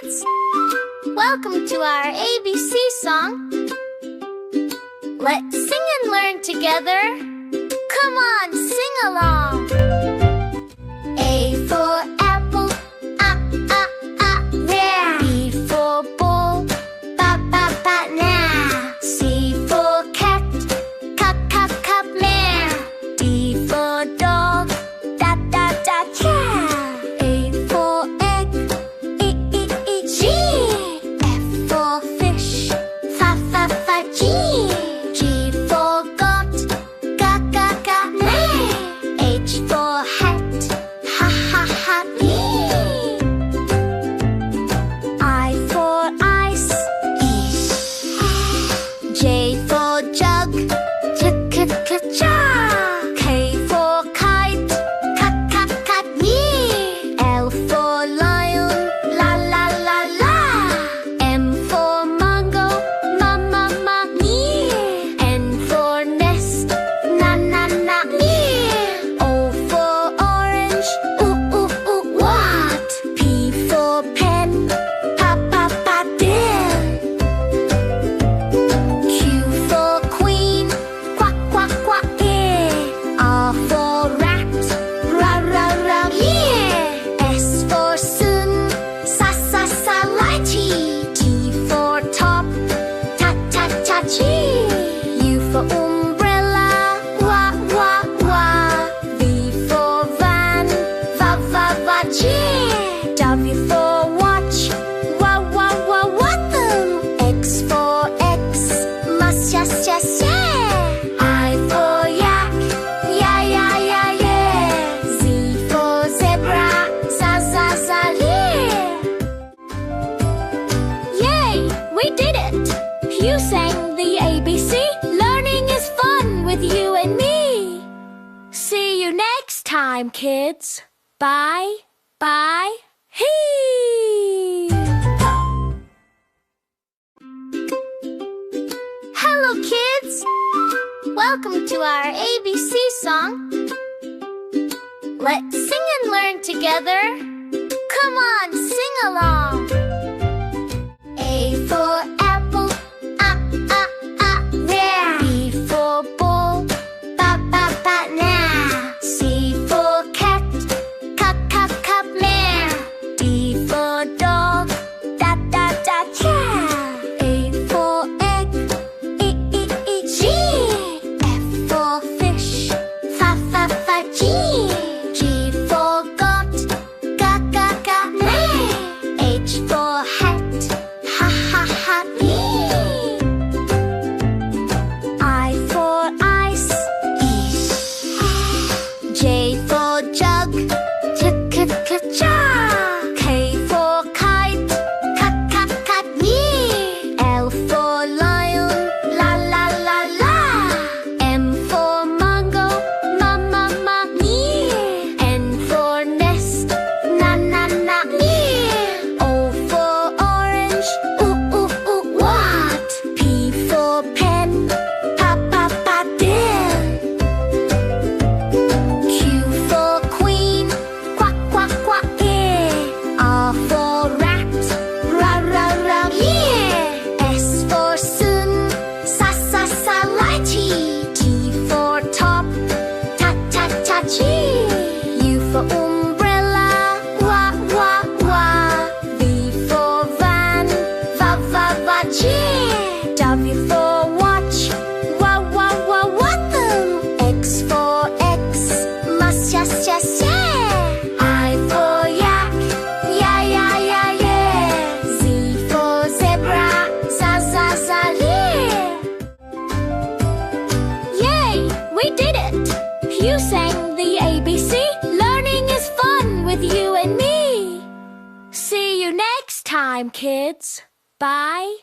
kids! Welcome to our ABC song. Let's sing and learn together. Come on, sing along. A for apple, yeah. B for ball, now. C for cat, meow. D for dog, yeah. A for egg, G. F for fish, G. G for got, man. H for hat, me. I for ice, J for jug, jar. K for kite, me. L for lion, la. M for mango, me. N for nest, na, me. O for orange, what? P for pen, bill. Q for queen, quack, yeah. R for rat, yeah. S for sun, lychee. T for top, chee. U for umbrella, wah. V for van, yeah. W for watch, them. X for X, yeah. I for yak, yeah. Z for zebra, yeah. Yay! We did it! You sang the ABC. Learning is fun with you and me. See you next time, kids. Bye. Hello, kids! Welcome to our ABC song. Let's sing and learn together. Come on, sing along. A for apple, yeah. B for ball, now. C for cat, meow. D for dog, yeah. A for egg, G. F for fish, G. G for got, man. H for hat, me. I for ice, J for jug, jar. K for kite, me. L for lion, la. M for mango, me. N for nest, na, me. O for orange, what? P for pen, bill. Q for queen, quack, yeah. R for rat, yeah. S for sun, lychee. T for top, chee. U for umbrella, wah. V for van, yeah. W for watch, them. X for X, yeah. I for yak, yeah. Z for zebra, yeah. Yay! We did it! You sang the ABC. Learning is fun with you and me. See you next time, kids. Bye.